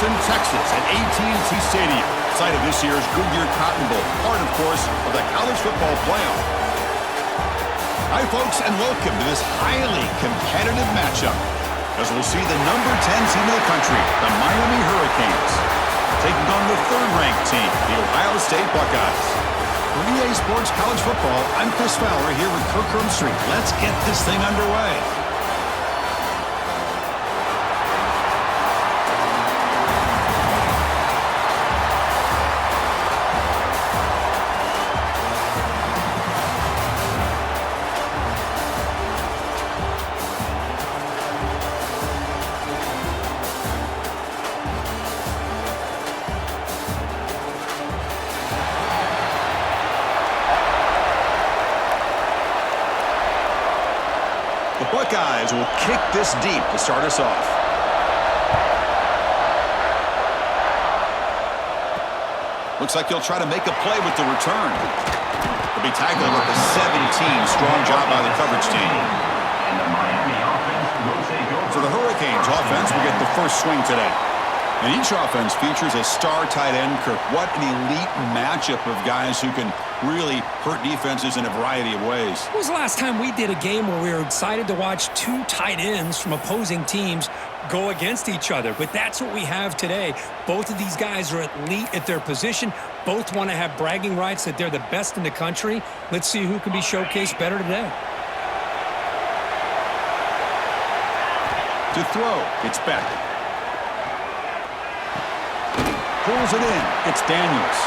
Austin, Texas at AT&T Stadium, site of this year's Goodyear Cotton Bowl, part, of course, of the college football playoff. Hi, folks, and welcome to this highly competitive matchup, as we'll see the number 10 team in the country, the Miami Hurricanes, taking on the third-ranked team, the Ohio State Buckeyes. For EA Sports College Football, I'm Chris Fowler here with Kirk Street. Let's get this thing underway. The Buckeyes will kick this deep to start us off. Looks like he'll try to make a play with the return. He'll be tackled at the 17. Strong job by the coverage team. So the Hurricanes offense will get the first swing today. And each offense features a star tight end, Kirk. What an elite matchup of guys who can really hurt defenses in a variety of ways. When was the last time we did a game where we were excited to watch two tight ends from opposing teams go against each other? But that's what we have today. Both of these guys are elite at their position. Both want to have bragging rights that they're the best in the country. Let's see who can be showcased better today. To throw, it's Beck. Pulls it in. It's Daniels.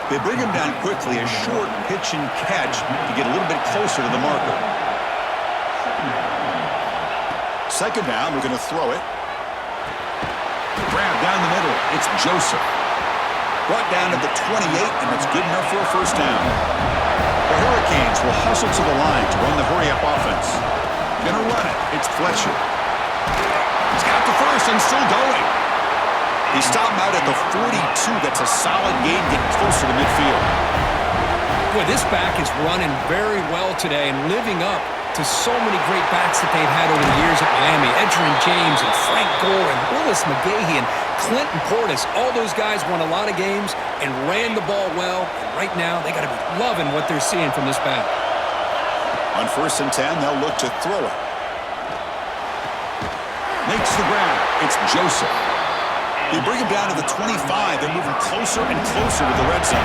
They bring him down quickly, a short pitch and catch to get a little bit closer to the marker. Second down, we're going to throw it. Grab down the middle. It's Joseph. Brought down at the 28, and it's good enough for a first down. The Hurricanes will hustle to the line to run the hurry-up offense. Going to run it. It's Fletcher. He's got the first and still going. He stopped him out at the 42. That's a solid gain, getting closer to midfield. Boy, this back is running very well today and living up to so many great backs that they've had over the years at Miami. Edgerrin James and Frank Gore and Willis McGahee and Clinton Portis. All those guys won a lot of games and ran the ball well. And right now, they got to be loving what they're seeing from this back. On 1st and 10, they'll look to throw it. Makes the grab. It's Joseph. They bring him down to the 25. They're moving closer and closer to the red zone.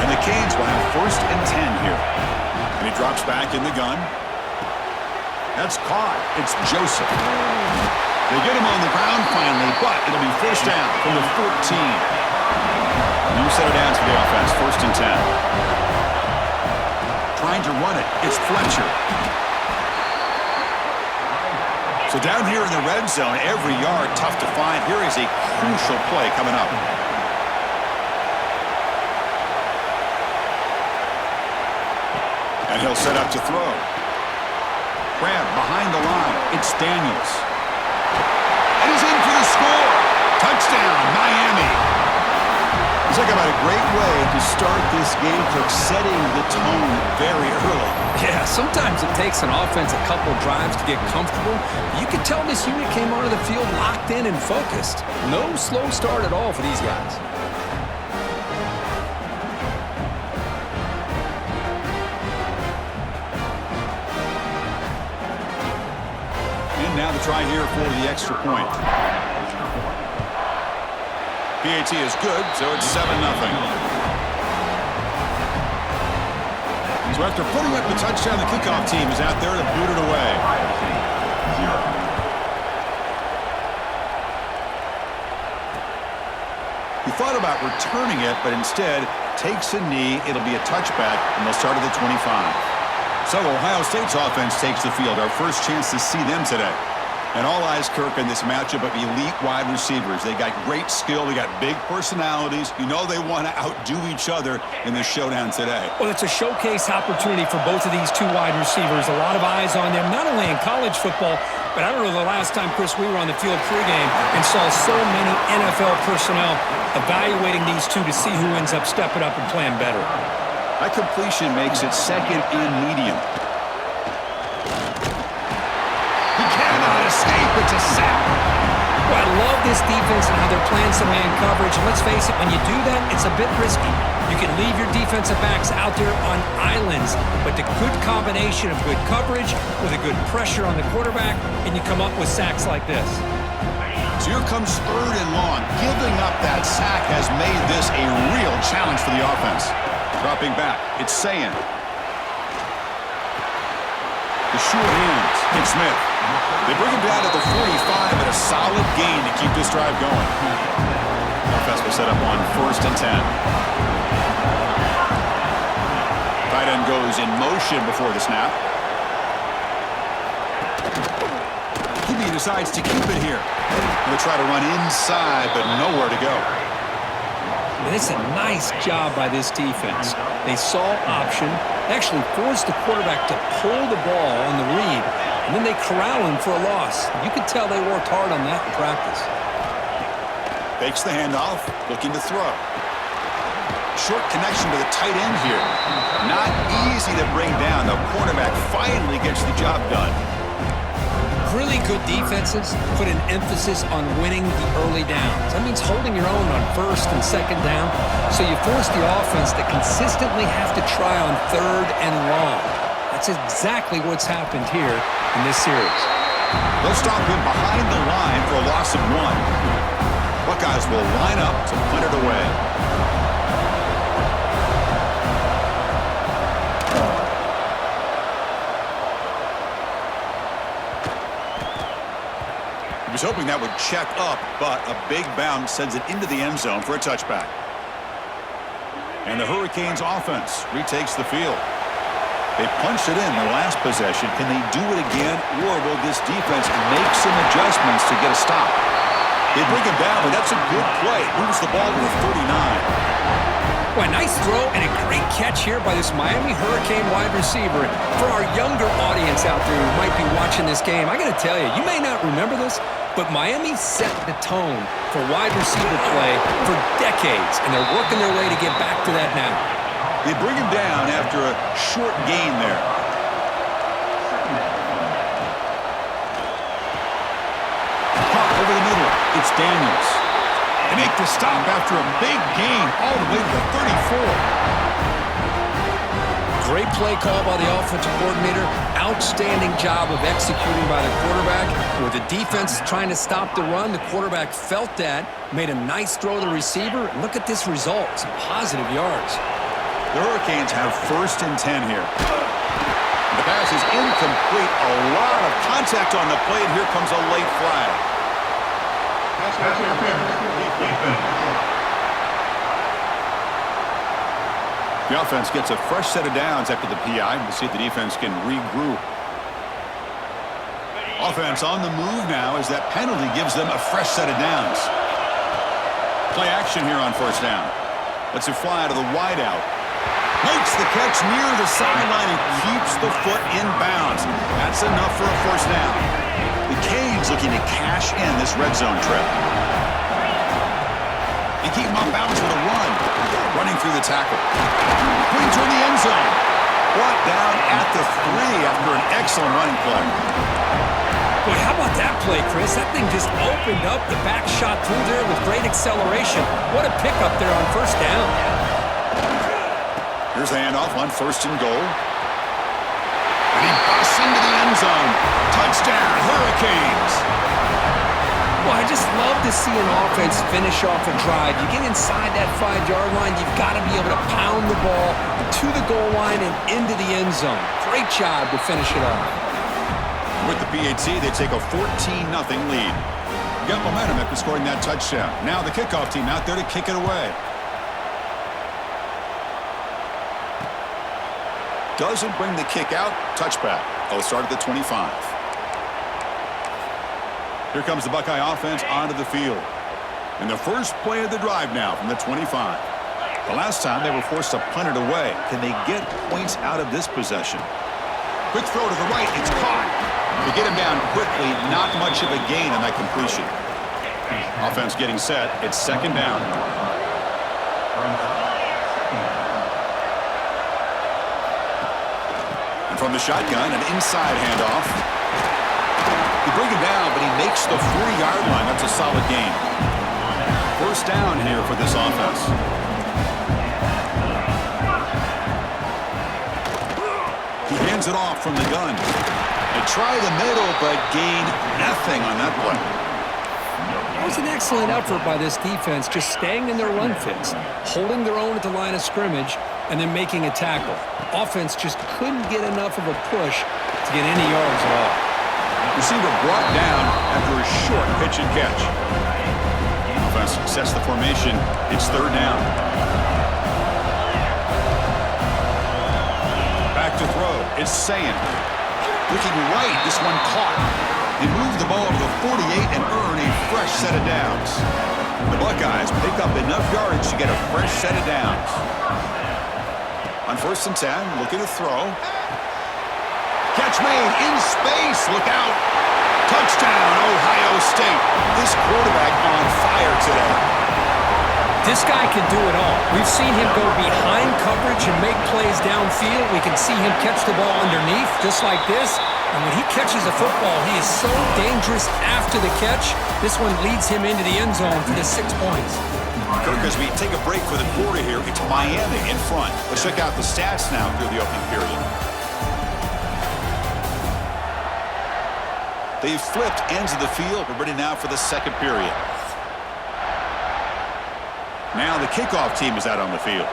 And the Canes will have 1st and 10 here. And he drops back in the gun. That's caught. It's Joseph. They get him on the ground finally, but it'll be first down from the 14. New set of downs for the offense. 1st and 10. Trying to run it. It's Fletcher. So down here in the red zone, every yard tough to find. Here is a crucial play coming up. And he'll set up to throw. Grab behind the line. It's Daniels. And he's in for the score. Touchdown, Miami. Talk about a great way to start this game, for setting the tone very early. Yeah, sometimes it takes an offense a couple drives to get comfortable. You can tell this unit came onto the field locked in and focused. No slow start at all for these guys. And now the try here for the extra point. PAT is good, so it's 7-0. So after putting up the touchdown, the kickoff team is out there to boot it away. He thought about returning it, but instead takes a knee. It'll be a touchback, and they'll start at the 25. So Ohio State's offense takes the field. Our first chance to see them today. And all eyes, Kirk, in this matchup of elite wide receivers. They got great skill. They got big personalities. You know they want to outdo each other in this showdown today. Well, it's a showcase opportunity for both of these two wide receivers. A lot of eyes on them, not only in college football, but I don't know the last time, Chris, we were on the field pregame and saw so many NFL personnel evaluating these two to see who ends up stepping up and playing better. That completion makes it 2nd and medium. He cannot escape. It's a sack. Well, I love this defense and how they're playing some man coverage. And let's face it, when you do that, it's a bit risky. You can leave your defensive backs out there on islands, but the good combination of good coverage with a good pressure on the quarterback, and you come up with sacks like this. So here comes 3rd and long. Giving up that sack has made this a real challenge for the offense. Dropping back, it's Sayin. The short hands, it's Smith. They bring him down at the 45 and a solid gain to keep this drive going. Offense will set up on 1st and 10. Tight end goes in motion before the snap. QB decides to keep it here. He'll try to run inside, but nowhere to go. It's a nice job by this defense. They saw option, actually forced the quarterback to pull the ball on the read, and then they corral him for a loss. You could tell they worked hard on that in practice. Fakes the handoff, looking to throw. Short connection to the tight end here. Not easy to bring down. The quarterback finally gets the job done. Really good defenses put an emphasis on winning the early downs. That means holding your own on 1st and 2nd down, so you force the offense to consistently have to try on 3rd and long. That's exactly what's happened here in this series. They'll stop him behind the line for a loss of 1. Buckeyes will line up to punt it away. He was hoping that would check up, but a big bounce sends it into the end zone for a touchback. And the Hurricanes offense retakes the field. They punched it in the last possession. Can they do it again, or will this defense make some adjustments to get a stop? They bring him down, but that's a good play. Moves the ball to the 39. Well, nice throw and a great catch here by this Miami Hurricane wide receiver. For our younger audience out there who might be watching this game, I got to tell you, you may not remember this, but Miami set the tone for wide receiver play for decades, and they're working their way to get back to that now. They bring him down after a short gain there. Caught over the middle. It's Daniels. They make the stop after a big gain all the way to the 34. Great play call by the offensive coordinator. Outstanding job of executing by the quarterback. With the defense trying to stop the run, the quarterback felt that, made a nice throw to the receiver. Look at this result. Some positive yards. The Hurricanes have 1st and 10 here. The pass is incomplete. A lot of contact on the play, and here comes a late flag. The offense gets a fresh set of downs after the PI. We'll see if the defense can regroup. Offense on the move now as that penalty gives them a fresh set of downs. Play action here on 1st down. Lets it fly to the wideout. Makes the catch near the sideline and keeps the foot in bounds. That's enough for a 1st down. The Canes looking to cash in this red zone trip. And keep him on balance with a run. Running through the tackle. Putting toward the end zone. Brought down at the 3 after an excellent running play. Boy, how about that play, Chris? That thing just opened up. The back shot through there with great acceleration. What a pickup there on 1st down. Here's the handoff on 1st and goal. And he busts into the end zone. Touchdown, Hurricanes. Well, I just love to see an offense finish off a drive. You get inside that 5-yard line, you've got to be able to pound the ball to the goal line and into the end zone. Great job to finish it off. With the PAT, they take a 14-0 lead. Got momentum after scoring that touchdown. Now the kickoff team out there to kick it away. Doesn't bring the kick out. Touchback. They'll start at the 25. Here comes the Buckeye offense onto the field. And the first play of the drive now from the 25. The last time they were forced to punt it away. Can they get points out of this possession? Quick throw to the right. It's caught. They get him down quickly. Not much of a gain on that completion. Offense getting set. It's 2nd down. And from the shotgun, an inside handoff. The bring him down, but he makes the 40-yard line. That's a solid gain. First down here for this offense. He hands it off from the gun. They try the middle, but gain nothing on that play. It was an excellent effort by this defense, just staying in their run fits, holding their own at the line of scrimmage, and then making a tackle. Offense just couldn't get enough of a push to get any yards at all. Receiver brought down after a short pitch and catch. Offense sets the formation. It's third down. Back to throw. It's Saying. Looking right, this one caught. They move the ball to the 48 and earn a fresh set of downs. The Buckeyes pick up enough yards to get a fresh set of downs. On first and 10, looking to throw. Catch made in space. Look out. Touchdown, Ohio State. This quarterback on fire today. This guy can do it all. We've seen him go behind coverage and make plays downfield. We can see him catch the ball underneath, just like this. And when he catches a football, he is so dangerous after the catch. This one leads him into the end zone for the 6 points. Kirk, as we take a break for the quarter here, it's Miami in front. Let's check out the stats now through the opening period. They've flipped ends of the field. We're ready now for the second period. Now the kickoff team is out on the field.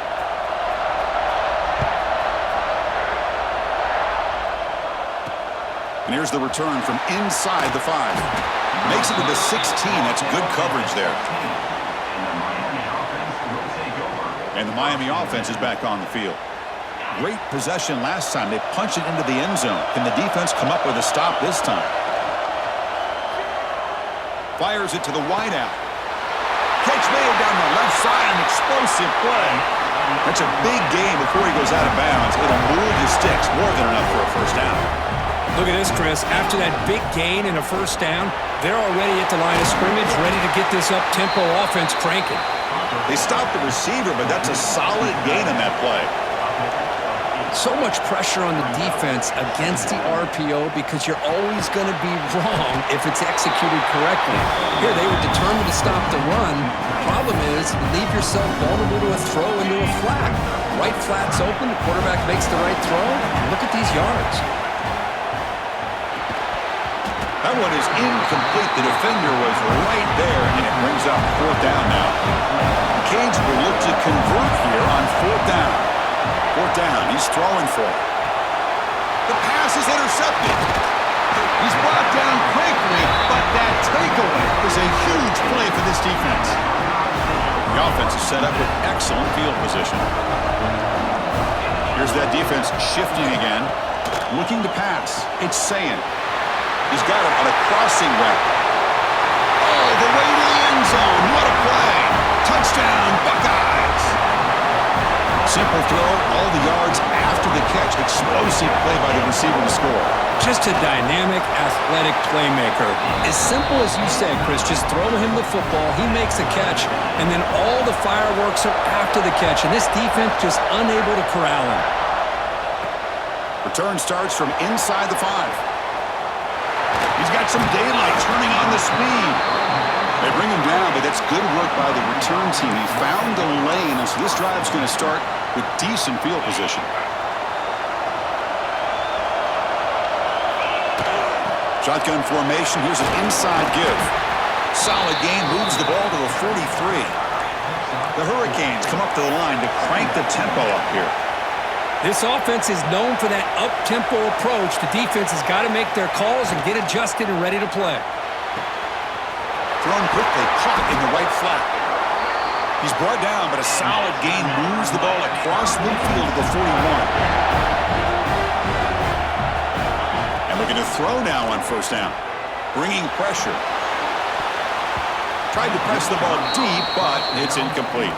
And here's the return from inside the 5. Makes it to the 16. That's good coverage there. And the Miami offense is back on the field. Great possession last time. They punched it into the end zone. Can the defense come up with a stop this time? Fires it to the wideout. Catch made down the left side. An explosive play. That's a big gain before he goes out of bounds. It'll move the sticks. More than enough for a first down. Look at this, Chris. After that big gain and a first down, they're already at the line of scrimmage, ready to get this up-tempo offense cranking. They stopped the receiver, but that's a solid gain on that play. So much pressure on the defense against the RPO because you're always going to be wrong if it's executed correctly. Here, they were determined to stop the run. Problem is, you leave yourself vulnerable to a throw into a flat. Right flat's open, the quarterback makes the right throw. Look at these yards. That one is incomplete. The defender was right there, and it brings up fourth down now. Canes will look to convert here on fourth down. Fourth down, he's throwing for it. The pass is intercepted. He's brought down quickly, but that takeaway is a huge play for this defense. The offense is set up with excellent field position. Here's that defense shifting again. Looking to pass. It's Saying. He's got it on a crossing route. Oh, the way to the end zone. What a play. Touchdown, Buckeyes. Simple throw, all the yards after the catch. Explosive play by the receiver to score. Just a dynamic, athletic playmaker. As simple as you said, Chris, just throw him the football, he makes a catch, and then all the fireworks are after the catch, and this defense just unable to corral him. Return starts from inside the 5. He's got some daylight turning on the speed. They bring him down, but that's good work by the return team. He found the lane, and so this drive's going to start with decent field position. Shotgun formation. Here's an inside give. Solid gain, moves the ball to the 43. The Hurricanes come up to the line to crank the tempo up here. This offense is known for that up-tempo approach. The defense has got to make their calls and get adjusted and ready to play. Thrown quickly, caught in the right flat. He's brought down, but a solid gain moves the ball across midfield to the 41. And we're going to throw now on first down. Bringing pressure. Tried to press the ball deep, but it's incomplete.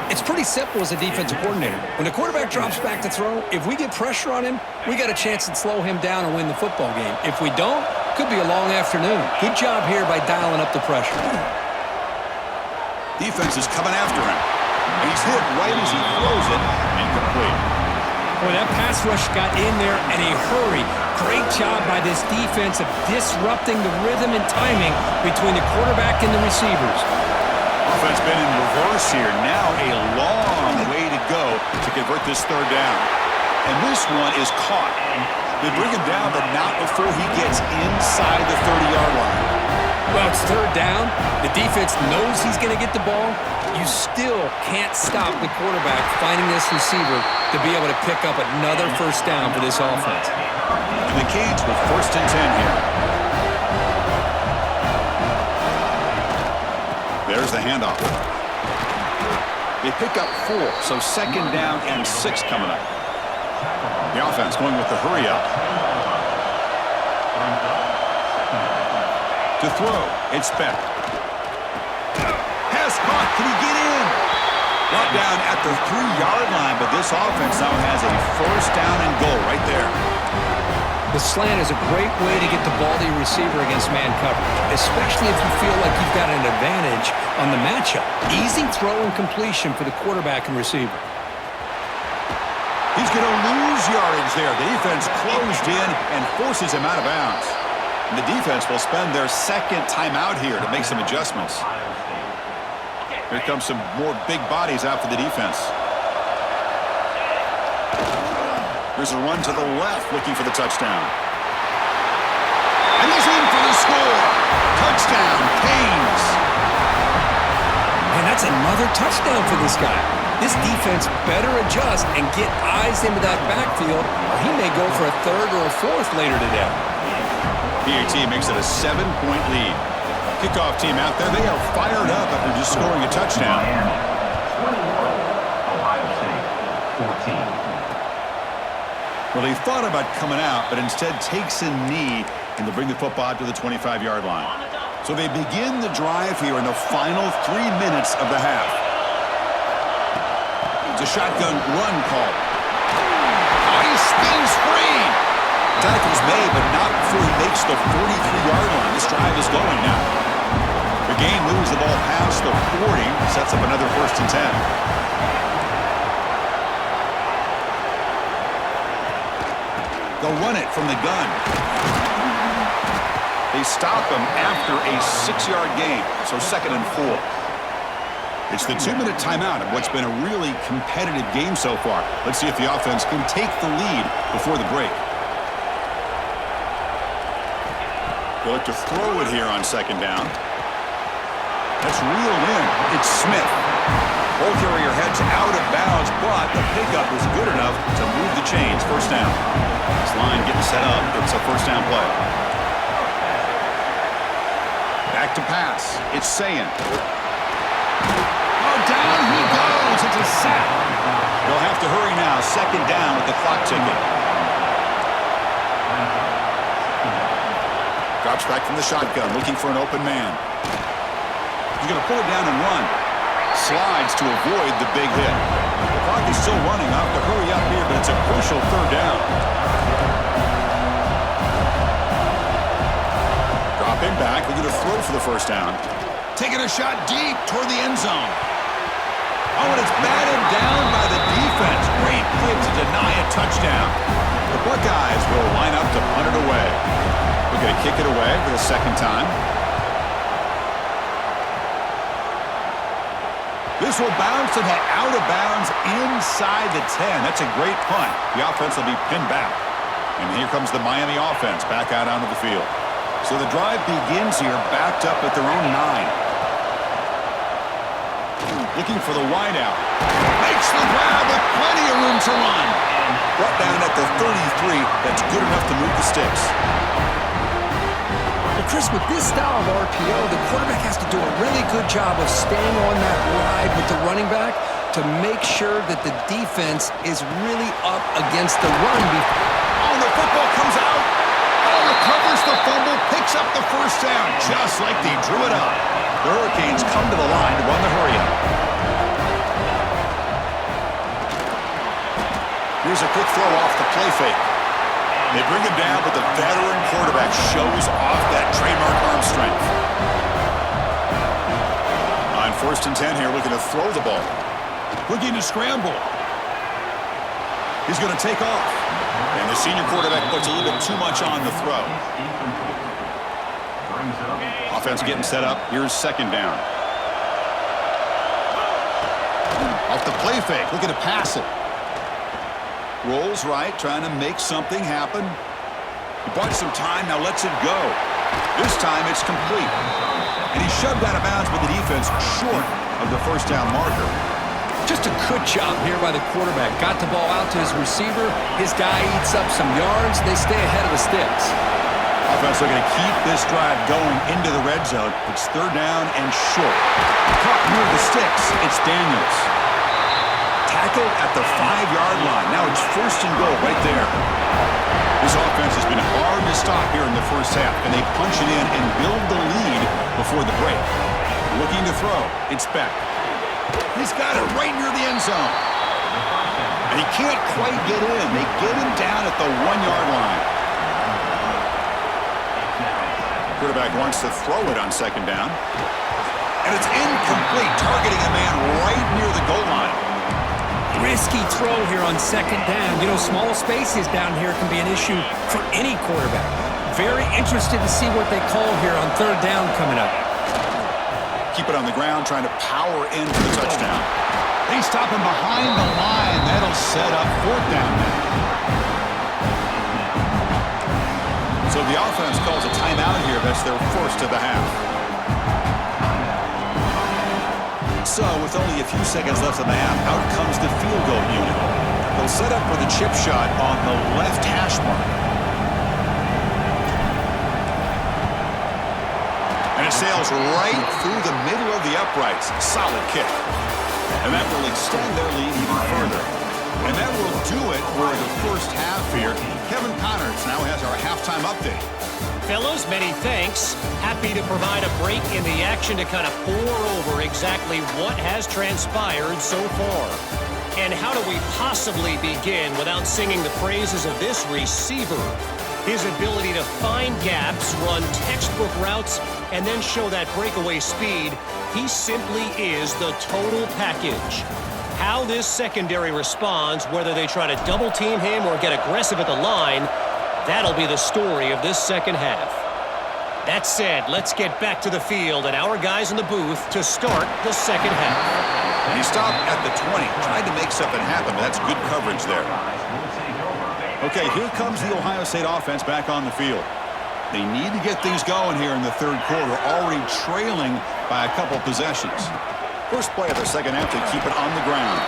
It's pretty simple as a defensive coordinator. When the quarterback drops back to throw, if we get pressure on him, we got a chance to slow him down and win the football game. If we don't, could be a long afternoon. Good job here by dialing up the pressure. Defense is coming after him. And he's hit right as he throws it. Incomplete. Boy, that pass rush got in there in a hurry. Great job by this defense of disrupting the rhythm and timing between the quarterback and the receivers. Offense been in reverse here. Now a long way to go to convert this third down. And this one is caught. They bring him down, but not before he gets inside the 30-yard line. Well, it's third down. The defense knows he's going to get the ball. You still can't stop the quarterback finding this receiver to be able to pick up another first down for this offense. And the Canes with 1st and 10 here. There's the handoff. They pick up 4, so 2nd down and 6 coming up. The offense going with the hurry up. To throw, it's Beck. Pass caught, can he get in? Brought down at the 3-yard line, but this offense now has a 1st down and goal right there. The slant is a great way to get the ball to your receiver against man coverage, especially if you feel like you've got an advantage on the matchup. Easy throw and completion for the quarterback and receiver. He's going to lose yardage there. The defense closed in and forces him out of bounds. And the defense will spend their 2nd timeout here to make some adjustments. Here comes some more big bodies out for the defense. There's a run to the left looking for the touchdown. And he's in for the score. Touchdown, Canes. And that's another touchdown for this guy. This defense better adjust and get eyes into that backfield, or he may go for a 3rd or a 4th later today. PAT makes it a 7-point lead. Kickoff team out there, they are fired up after just scoring a touchdown. 21, Ohio State, 14. Well, he thought about coming out, but instead takes a knee and they'll bring the football out to the 25-yard line. So they begin the drive here in the final 3 minutes of the half. It's a shotgun run call. Oh, he spins free. Tackle's made, but not before he makes the 43-yard line. This drive is going now. The game moves the ball past the 40, sets up another 1st and 10. They'll run it from the gun. They stop him after a 6-yard gain, so 2nd and 4. It's the 2-minute timeout of what's been a really competitive game so far. Let's see if the offense can take the lead before the break. They'll look to throw it here on 2nd down. That's reeled in. It's Smith. Ball carrier heads out of bounds, but the pickup is good enough to move the chains. 1st down. This line getting set up. It's a 1st down play. Back to pass. It's Sayin. Oh, down he goes. It's a sack. They'll have to hurry now. 2nd down with the clock ticking. Drops back from the shotgun, looking for an open man. He's going to pull it down and run. Slides to avoid the big hit. The clock is still running. I'll have to hurry up here, but it's a crucial 3rd down. Dropping back, looking to throw for the 1st down. Taking a shot deep toward the end zone. Oh, and it's batted down by the defense. Great play to deny a touchdown. The Buckeyes will line up to punt it away. We're going to kick it away for the 2nd time. This will bounce and head out of bounds inside the 10. That's a great punt. The offense will be pinned back. And here comes the Miami offense back out onto the field. So the drive begins here backed up at their own 9. Looking for the wideout. Makes the grab with plenty of room to run. Brought down at the 33. That's good enough to move the sticks. Well, Chris, with this style of RPO, the quarterback has to do a really good job of staying on that ride with the running back to make sure that the defense is really up against the run. Oh, the football comes out. Oh, recovers the fumble, picks up the 1st down, just like they drew it up. The Hurricanes come to the line to run the hurry-up. Here's a quick throw off the play fake. They bring him down, but the veteran quarterback shows off that trademark arm strength. On 1st and 10 here, looking to throw the ball. Looking to scramble. He's going to take off. And the senior quarterback puts a little bit too much on the throw. Offense getting set up. Here's second down. Off the play fake. Looking to pass it. Rolls right, trying to make something happen. He bought some time, now lets it go. This time it's complete. And he shoved out of bounds, but the defense short of the first down marker. Just a good job here by the quarterback. Got the ball out to his receiver. His guy eats up some yards. They stay ahead of the sticks. Offense looking to keep this drive going into the red zone. It's third down and short. Caught near the sticks. It's Daniels. Tackled at the 5-yard line. Now it's first and goal right there. This offense has been hard to stop here in the first half, and they punch it in and build the lead before the break. Looking to throw. It's Beck. He's got it right near the end zone. And he can't quite get in. They get him down at the 1-yard line. Quarterback wants to throw it on second down. And it's incomplete, targeting a man right near the goal line. Risky throw here on second down. You know, small spaces down here can be an issue for any quarterback. Very interested to see what they call here on third down coming up. Keep it on the ground, trying to power into the touchdown. They stop him behind the line. That'll set up fourth down now. So the offense calls a timeout here. That's their first of the half. So with only a few seconds left in the half, out comes the field goal unit. They'll set up for the chip shot on the left hash mark. And it sails right through the middle of the uprights. Solid kick. And that will extend their lead even further. And that will do it for the first half here. Kevin Connors now has our halftime update. Fellas, many thanks. Happy to provide a break in the action to kind of pour over exactly what has transpired so far. And how do we possibly begin without singing the praises of this receiver? His ability to find gaps, run textbook routes, and then show that breakaway speed. He simply is the total package. How this secondary responds, whether they try to double team him or get aggressive at the line, that'll be the story of this second half. That said, let's get back to the field and our guys in the booth to start the second half. And he stopped at the 20, tried to make something happen, but that's good coverage there. Okay, here comes the Ohio State offense back on the field. They need to get things going here in the third quarter, already trailing by a couple possessions. First play of the second half, they keep it on the ground.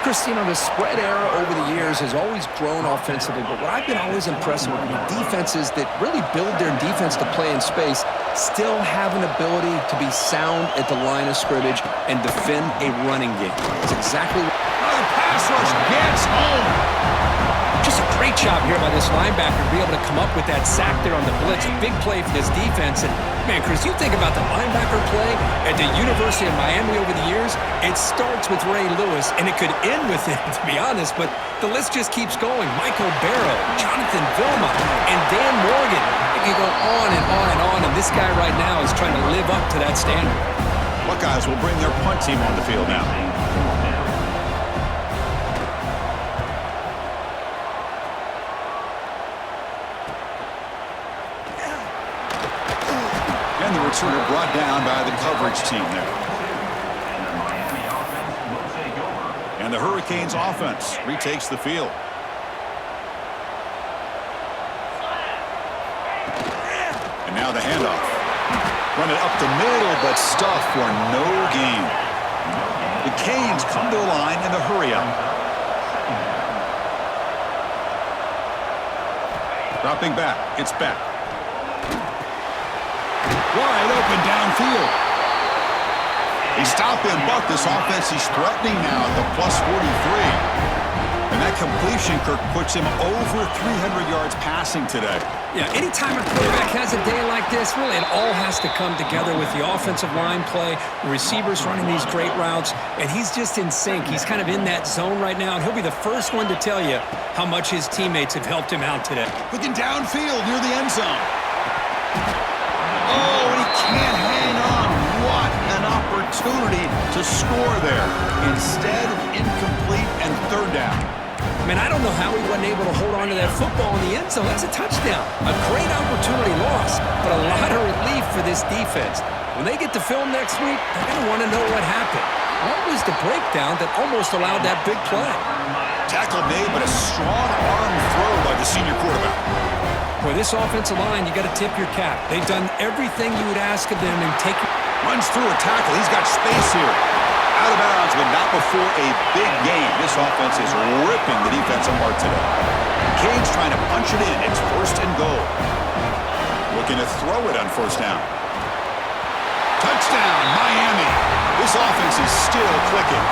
Christine, the spread era over the years has always grown offensively, but what I've been always impressed with defenses that really build their defense to play in space still have an ability to be sound at the line of scrimmage and defend a running game. It's exactly what the pass rush gets home. Just a great job here by this linebacker to be able to come up with that sack there on the blitz. A big play for this defense. And, man, Chris, you think about the linebacker play at the University of Miami over the years, it starts with Ray Lewis, and it could end with him, to be honest, but the list just keeps going. Michael Barrow, Jonathan Vilma, and Dan Morgan. It can go on and on and on, and this guy right now is trying to live up to that standard. Buckeyes will bring their punt team on the field now. And the returner brought down by the coverage team there. And the Hurricanes offense retakes the field. And now the handoff. Run it up the middle, but stuffed for no gain. The Canes come to the line in the hurry-up. Dropping back, it's back. Wide open downfield. They stop him, but this offense is threatening now at the plus 43. And that completion, Kirk, puts him over 300 yards passing today. Yeah, anytime a quarterback has a day like this, really it all has to come together with the offensive line play, the receivers running these great routes, and he's just in sync. He's kind of in that zone right now, and he'll be the first one to tell you how much his teammates have helped him out today. Looking downfield near the end zone. Oh, and he can't hang on. What an opportunity to score there. Instead, incomplete and third down. Man, I don't know how he wasn't able to hold on to that football in the end zone. That's a touchdown. A great opportunity lost, but a lot of relief for this defense. When they get the film next week, they're going to want to know what happened. What was the breakdown that almost allowed that big play? Tackle made, but a strong arm throw by the senior quarterback. Boy, this offensive line, you got to tip your cap. They've done everything you would ask of them and take. Runs through a tackle. He's got space here. Out of bounds, but not before a big game. This offense is ripping the defense apart today. Cade's trying to punch it in. It's 1st and goal. Looking to throw it on 1st down. Touchdown, Miami. This offense is still clicking.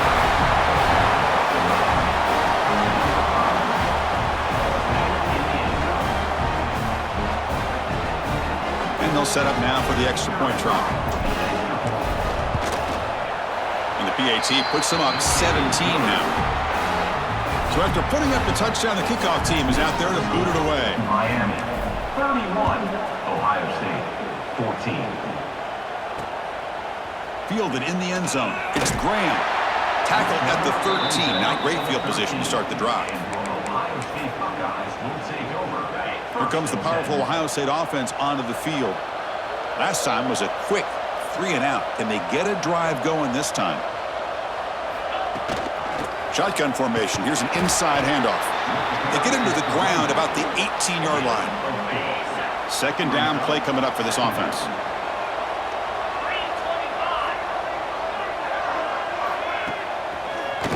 And they'll set up now for the extra point try. And the PAT puts them up 17 now. So after putting up the touchdown, the kickoff team is out there to boot it away. Miami, 31. Ohio State, 14. Fielded in the end zone. It's Graham. Tackled at the 13. Not great field position to start the drive. Here comes the powerful Ohio State offense onto the field. Last time was a quick 3-and-out. Can they get a drive going this time? Shotgun formation. Here's an inside handoff. They get him to the ground about the 18-yard line. 2nd down play coming up for this offense.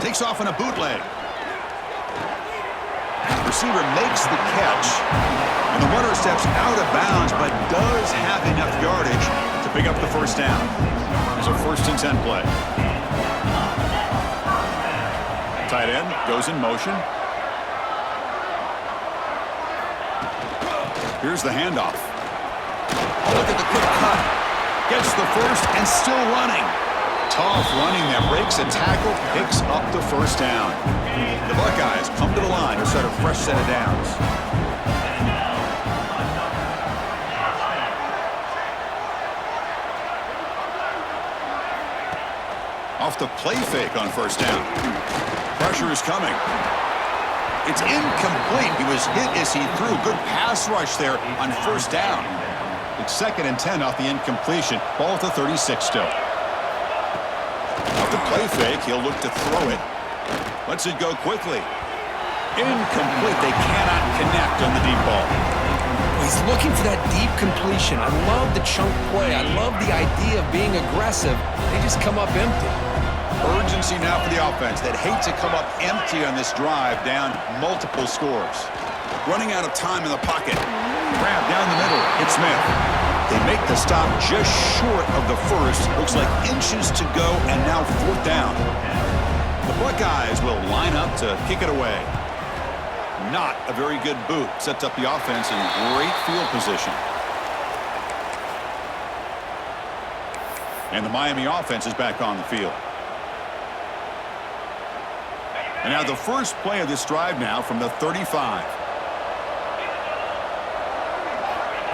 Takes off on a bootleg. Receiver makes the catch. And the runner steps out of bounds, but does have enough yardage to pick up the 1st down. There's a 1st and 10 play. Tight end goes in motion. Here's the handoff. Look at the quick cut. Gets the 1st and still running. Tough running that breaks a tackle, picks up the 1st down. The Buckeyes come to the line to start a fresh set of downs. Off the play fake on 1st down. Pressure is coming. It's incomplete. He was hit as he threw. Good pass rush there on 1st down. It's 2nd and 10 off the incompletion. Ball at the 36 still. Off the play fake, he'll look to throw it. Lets it go quickly. Incomplete. They cannot connect on the deep ball. He's looking for that deep completion. I love the chunk play. I love the idea of being aggressive. They just come up empty. Urgency now for the offense that hate to come up empty on this drive, down multiple scores. Running out of time in the pocket. Grab down the middle. It's Smith. They make the stop just short of the 1st. Looks like inches to go, and now 4th down. The Buckeyes will line up to kick it away. Not a very good boot. Sets up the offense in great field position. And the Miami offense is back on the field. And now the first play of this drive now from the 35.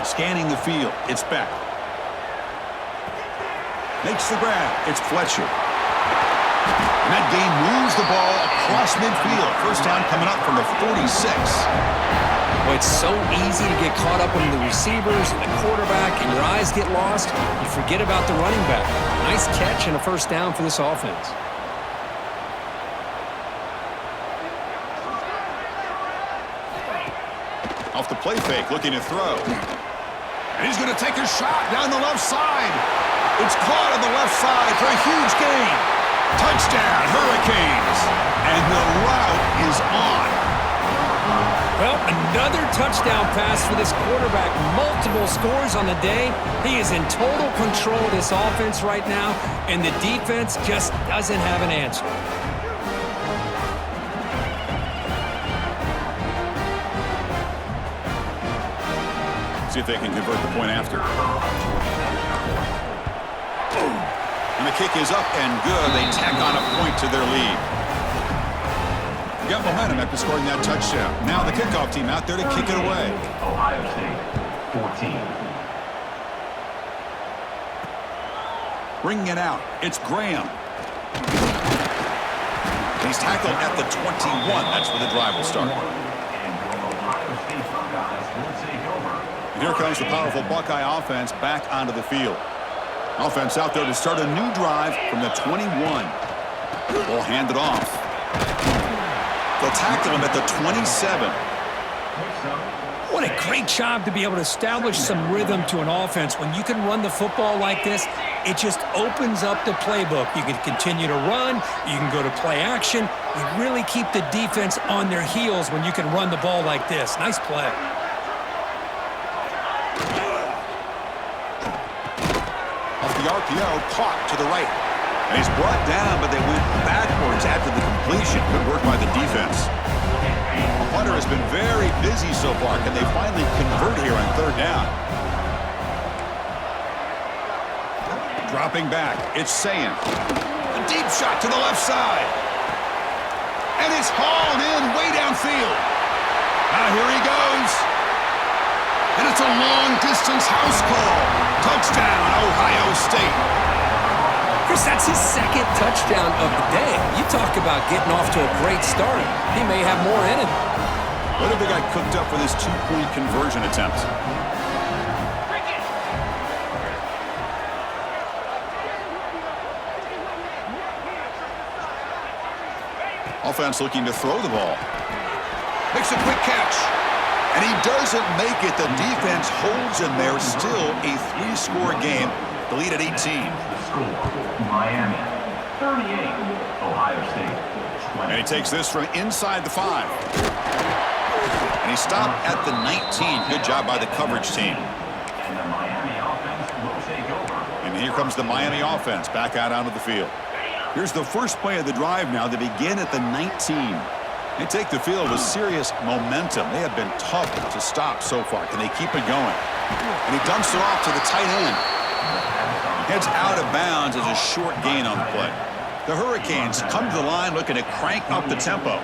Scanning the field. It's Beck. Makes the grab. It's Fletcher. And that game moves the ball across midfield. 1st down coming up from the 46. Well, it's so easy to get caught up in the receivers and the quarterback, and your eyes get lost. You forget about the running back. Nice catch and a 1st down for this offense. Off the play fake, looking to throw. And he's going to take a shot down the left side. It's caught on the left side for a huge gain. Touchdown, Hurricanes. And the route is on. Well, another touchdown pass for this quarterback. Multiple scores on the day. He is in total control of this offense right now, and the defense just doesn't have an answer. See if they can convert the point after. And the kick is up and good. They tack on a point to their lead. Got momentum after scoring that touchdown. Now the kickoff team out there to kick it away. Ohio State, 14. Bringing it out. It's Graham. He's tackled at the 21. That's where the drive will start. And here comes the powerful Buckeye offense back onto the field. Offense out there to start a new drive from the 21. Ball handed off. They'll tackle him at the 27. What a great job to be able to establish some rhythm to an offense. When you can run the football like this, it just opens up the playbook. You can continue to run. You can go to play action. You really keep the defense on their heels when you can run the ball like this. Nice play. Off the RPO, caught to the right. And he's brought down, but they went backwards after the completion. Good work by the defense. Hunter has been very busy so far. Can they finally convert here on third down? Dropping back, it's Sayin. A deep shot to the left side. And it's hauled in way downfield. Now here he goes. And it's a long-distance house call. Touchdown, Ohio State. Chris, that's his second touchdown of the day. You talk about getting off to a great start. He may have more in him. What if they got cooked up for this two-point conversion attempt? Offense looking to throw the ball. Makes a quick catch. And he doesn't make it. The defense holds him there. Still a three-score game. The lead at 18. Score, Miami, 38, Ohio State, 20. And he takes this from inside the 5. And he stopped at the 19. Good job by the coverage team. And the Miami offense will take over. And here comes the Miami offense back out onto the field. Here's the first play of the drive now. They begin at the 19. They take the field with serious momentum. They have been tough to stop so far. Can they keep it going? And he dumps it off to the tight end. Heads out of bounds as a short gain on the play. The Hurricanes come to the line looking to crank up the tempo.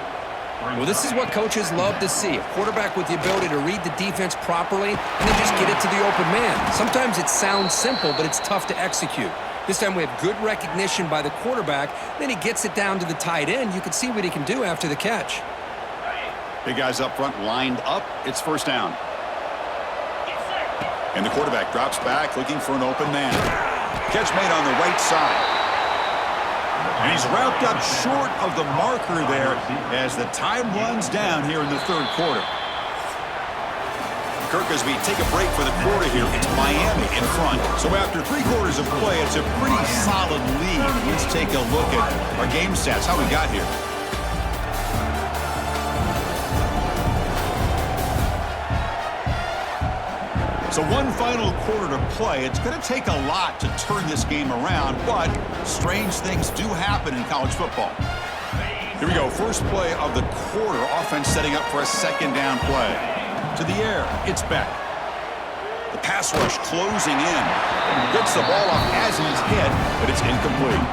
Well, this is what coaches love to see. A quarterback with the ability to read the defense properly and then just get it to the open man. Sometimes it sounds simple, but it's tough to execute. This time we have good recognition by the quarterback. Then he gets it down to the tight end. You can see what he can do after the catch. Big guys up front lined up. It's first down. And the quarterback drops back looking for an open man. Catch made on the right side. And he's wrapped up short of the marker there as the time runs down here in the third quarter. Kirk, as we take a break for the quarter here, it's Miami in front. So after 3 quarters of play, it's a pretty solid lead. Let's take a look at our game stats, how we got here. So one final quarter to play. It's going to take a lot to turn this game around, but strange things do happen in college football. Here we go. First play of the quarter. Offense setting up for a second down play. To the air. It's Beck. The pass rush closing in. Gets the ball off as he's hit, but it's incomplete.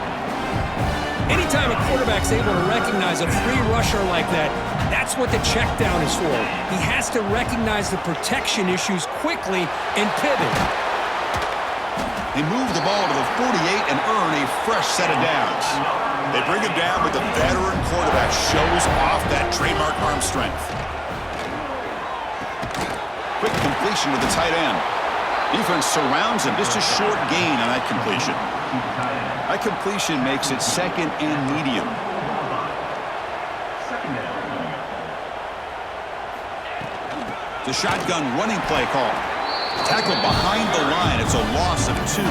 Anytime a quarterback's able to recognize a free rusher like that, that's what the check down is for. He has to recognize the protection issues quickly and pivot. They move the ball to the 48 and earn a fresh set of downs. They bring him down, but the veteran quarterback shows off that trademark arm strength. Quick completion to the tight end. Defense surrounds him. Just a short gain on that completion. That completion makes it second and medium. The shotgun running play call. Tackled behind the line. It's a loss of 2.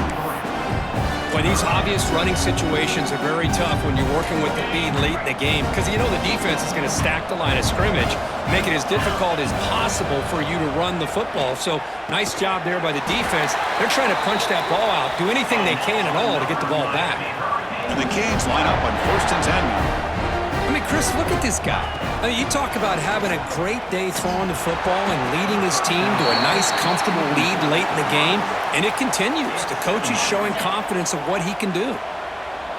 Well, these obvious running situations are very tough when you're working with the lead late in the game because you know the defense is going to stack the line of scrimmage, make it as difficult as possible for you to run the football. So nice job there by the defense. They're trying to punch that ball out, do anything they can at all to get the ball back. And the Canes line up on 1st and 10. I mean, Chris, look at this guy. I mean, you talk about having a great day throwing the football and leading his team to a nice, comfortable lead late in the game, and it continues. The coach is showing confidence of what he can do.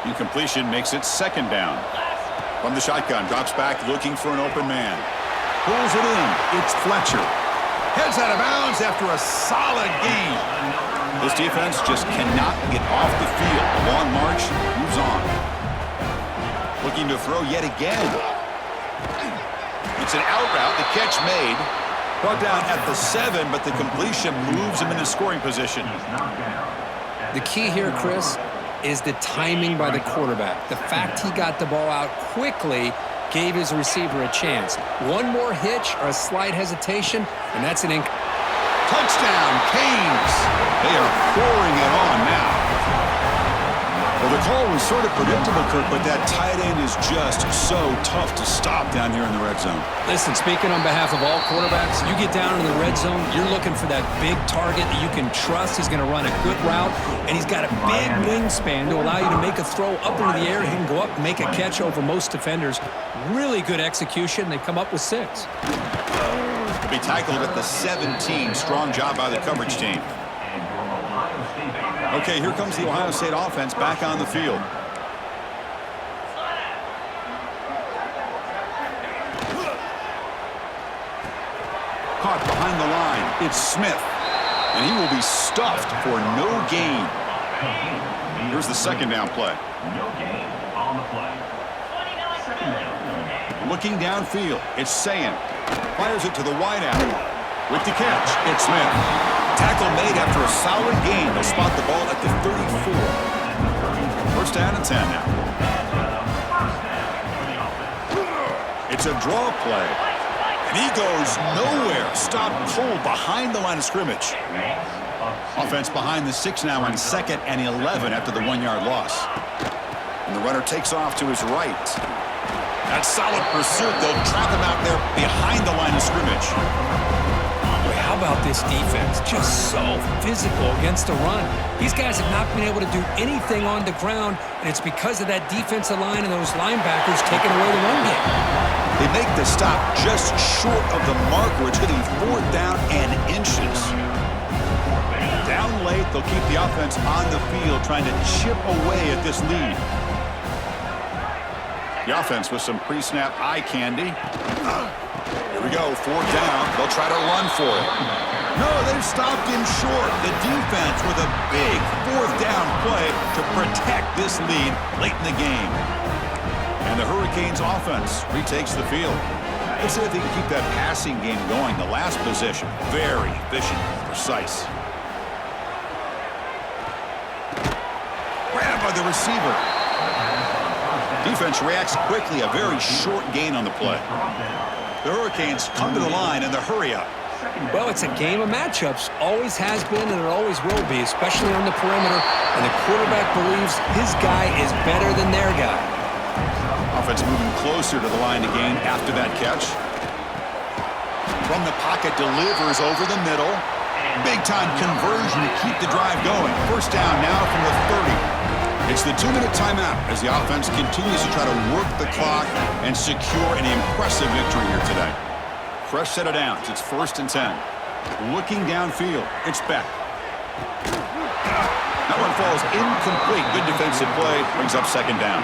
Incompletion makes it second down. From the shotgun, drops back looking for an open man. Pulls it in. It's Fletcher. Heads out of bounds after a solid gain. This defense just cannot get off the field. The long march moves on. Looking to throw yet again. It's an out route. The catch made. Brought down at the 7, but the completion moves him into scoring position. The key here, Chris, is the timing by the quarterback. The fact he got the ball out quickly gave his receiver a chance. One more hitch or a slight hesitation, and that's an touchdown, Canes. They are pouring it on now. Well, the call was sort of predictable, Kirk, but that tight end is just so tough to stop down here in the red zone. Listen, speaking on behalf of all quarterbacks, you get down in the red zone, you're looking for that big target that you can trust. He's going to run a good route, and he's got a big wingspan to allow you to make a throw up into the air. He can go up and make a catch over most defenders. Really good execution. They come up with 6. He'll be tackled at the 17. Strong job by the coverage team. Okay, here comes the Ohio State offense back on the field. Caught behind the line. It's Smith. And he will be stuffed for no gain. Here's the second down play. No gain on the play. Second down. Looking downfield. It's Sayin. Fires it to the wideout. With the catch, it's Smith. Tackle made after a solid gain. They'll spot the ball at the 34. First down and 10 now. It's a draw play. And he goes nowhere. Stopped cold behind the line of scrimmage. Offense behind the 6 now on 2nd and 11 after the 1-yard loss. And the runner takes off to his right. That solid pursuit. They'll trap him out there behind the line of scrimmage. How about this defense? Just so physical against the run. These guys have not been able to do anything on the ground, and it's because of that defensive line and those linebackers taking away the run game. They make the stop just short of the mark where it's hitting 4th down and inches. Down late, they'll keep the offense on the field trying to chip away at this lead. The offense with some pre-snap eye candy. Here we go, 4th down. They'll try to run for it. No, they've stopped him short. The defense with a big 4th down play to protect this lead late in the game. And the Hurricanes offense retakes the field. Let's see if they can keep that passing game going. The last possession, very efficient, precise. Grabbed by the receiver. Defense reacts quickly, a very short gain on the play. The Hurricanes come to the line in the hurry up. Well, it's a game of matchups. Always has been and it always will be, especially on the perimeter. And the quarterback believes his guy is better than their guy. Offense moving closer to the line again after that catch. From the pocket, delivers over the middle. Big-time conversion to keep the drive going. First down now from the 30. It's the 2-minute timeout as the offense continues to try to work the clock and secure an impressive victory here today. Fresh set of downs. It's 1st and 10. Looking downfield. It's Beck. That one falls incomplete. Good defensive play. Brings up 2nd down.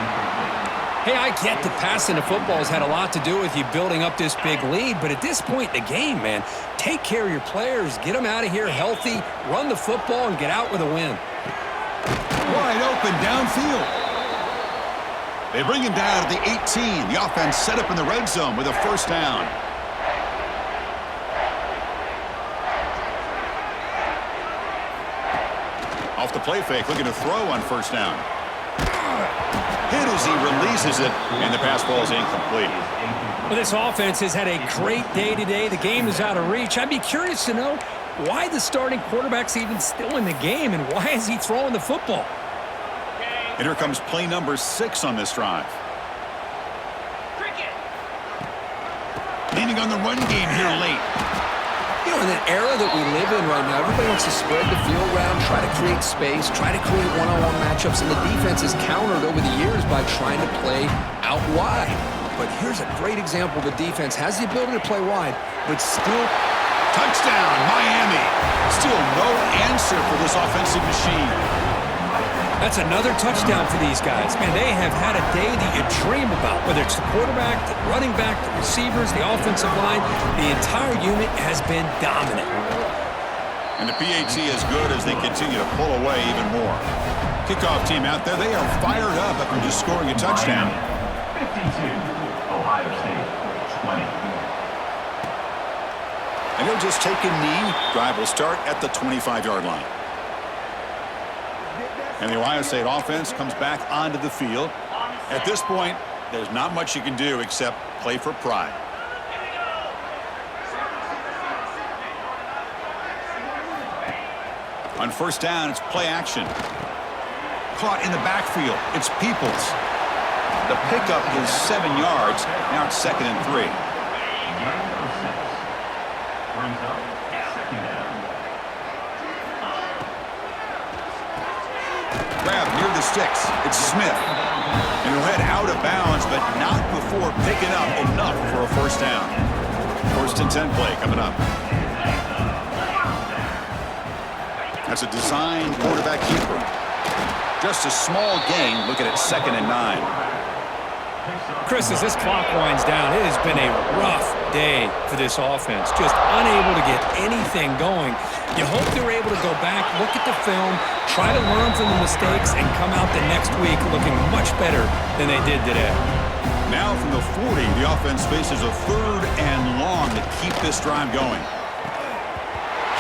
Hey, I get the passing the football has had a lot to do with you building up this big lead, but at this point in the game, man, take care of your players. Get them out of here healthy, run the football, and get out with a win. Wide open downfield. They bring him down at the 18. The offense set up in the red zone with a 1st down. Off the play fake, looking to throw on 1st down. Hit as he releases it, and the pass ball is incomplete. Well, this offense has had a great day today. The game is out of reach. I'd be curious to know why the starting quarterback's even still in the game, and why is he throwing the football? And here comes play number 6 on this drive. Leaning on the run game here late. You know, in an era that we live in right now, everybody wants to spread the field around, try to create space, try to create one-on-one matchups, and the defense is countered over the years by trying to play out wide. But here's a great example. The defense has the ability to play wide, but still... Touchdown, Miami. Still no answer for this offensive machine. That's another touchdown for these guys. Man, they have had a day that you dream about, whether it's the quarterback, the running back, the receivers, the offensive line. The entire unit has been dominant. And the PAT is good as they continue to pull away even more. Kickoff team out there, they are fired up after just scoring a touchdown. Ohio State, 20. And he'll just take a knee. Drive will start at the 25-yard line. And the Ohio State offense comes back onto the field. At this point, there's not much you can do except play for pride. On first down, it's play action. Caught in the backfield. It's Peoples. The pickup is 7 yards. Now it's 2nd and 3. Brings up 2nd down. Grab near the sticks. It's Smith. And he'll head out of bounds, but not before picking up enough for a first down. 1st and 10 play coming up. That's a design quarterback keeper. Just a small gain. Look at it, 2nd and 9. Chris, as this clock winds down, it has been a rough day for this offense. Just unable to get anything going. You hope they're able to go back, look at the film, try to learn from the mistakes, and come out the next week looking much better than they did today. Now from the 40, the offense faces a 3rd and long to keep this drive going.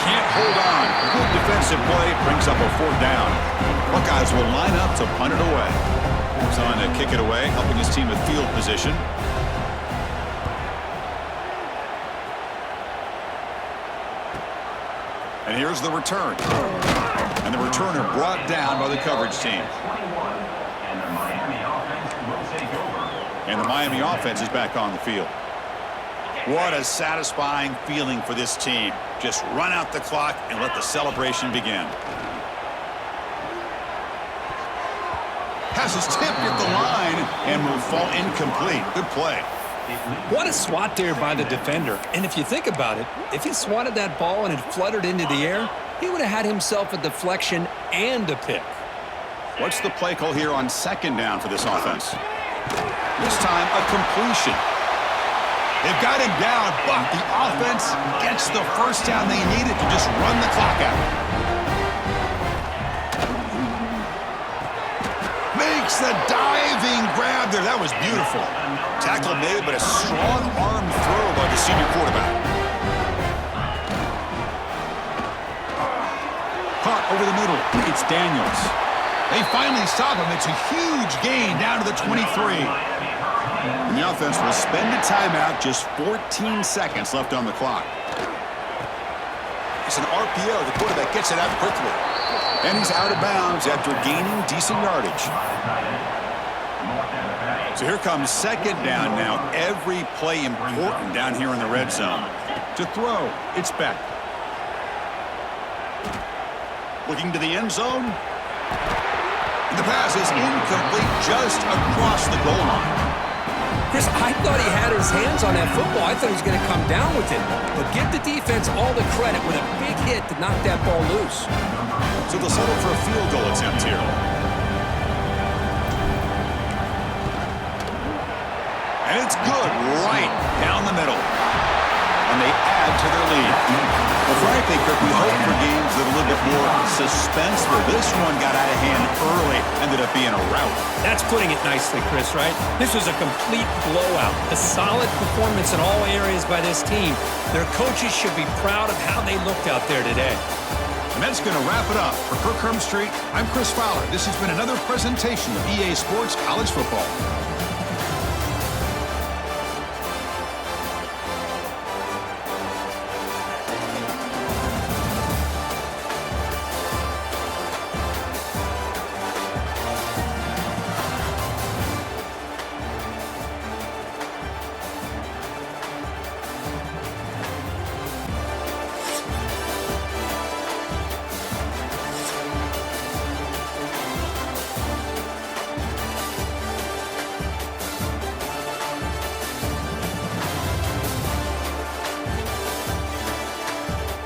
Can't hold on. Good defensive play brings up a 4th down. Buckeyes will line up to punt it away. He's on to kick it away, helping his team with field position. And here's the return. And the returner brought down by the coverage team. And the Miami offense will take over. And the Miami offense is back on the field. What a satisfying feeling for this team. Just run out the clock and let the celebration begin. Pass is tipped at the line and will fall incomplete. Good play. What a swat there by the defender. And if you think about it, if he swatted that ball and it fluttered into the air, he would have had himself a deflection and a pick. What's the play call here on 2nd down for this offense? This time a completion. They've got him down, but the offense gets the first down they needed to just run the clock out. Makes the diving grab there. That was beautiful. Tackle made, but a strong arm throw by the senior quarterback. Caught over the middle. It's Daniels. They finally stop him. It's a huge gain down to the 23. And the offense will spend a timeout, just 14 seconds left on the clock. It's an RPO. The quarterback gets it out quickly. And he's out of bounds after gaining decent yardage. So here comes 2nd down now. Every play important down here in the red zone. To throw, it's Beck. Looking to the end zone. And the pass is incomplete just across the goal line. Chris, I thought he had his hands on that football. I thought he was going to come down with it. But give the defense all the credit with a big hit to knock that ball loose. So they'll settle for a field goal attempt here. And it's good right down the middle. And they add to their lead. Well, frankly, Kirk, we hope for games that are a little bit more suspenseful. This one got out of hand early, ended up being a rout. That's putting it nicely, Chris, right? This was a complete blowout. A solid performance in all areas by this team. Their coaches should be proud of how they looked out there today. And that's going to wrap it up. For Kirk Street, I'm Chris Fowler. This has been another presentation of EA Sports College Football.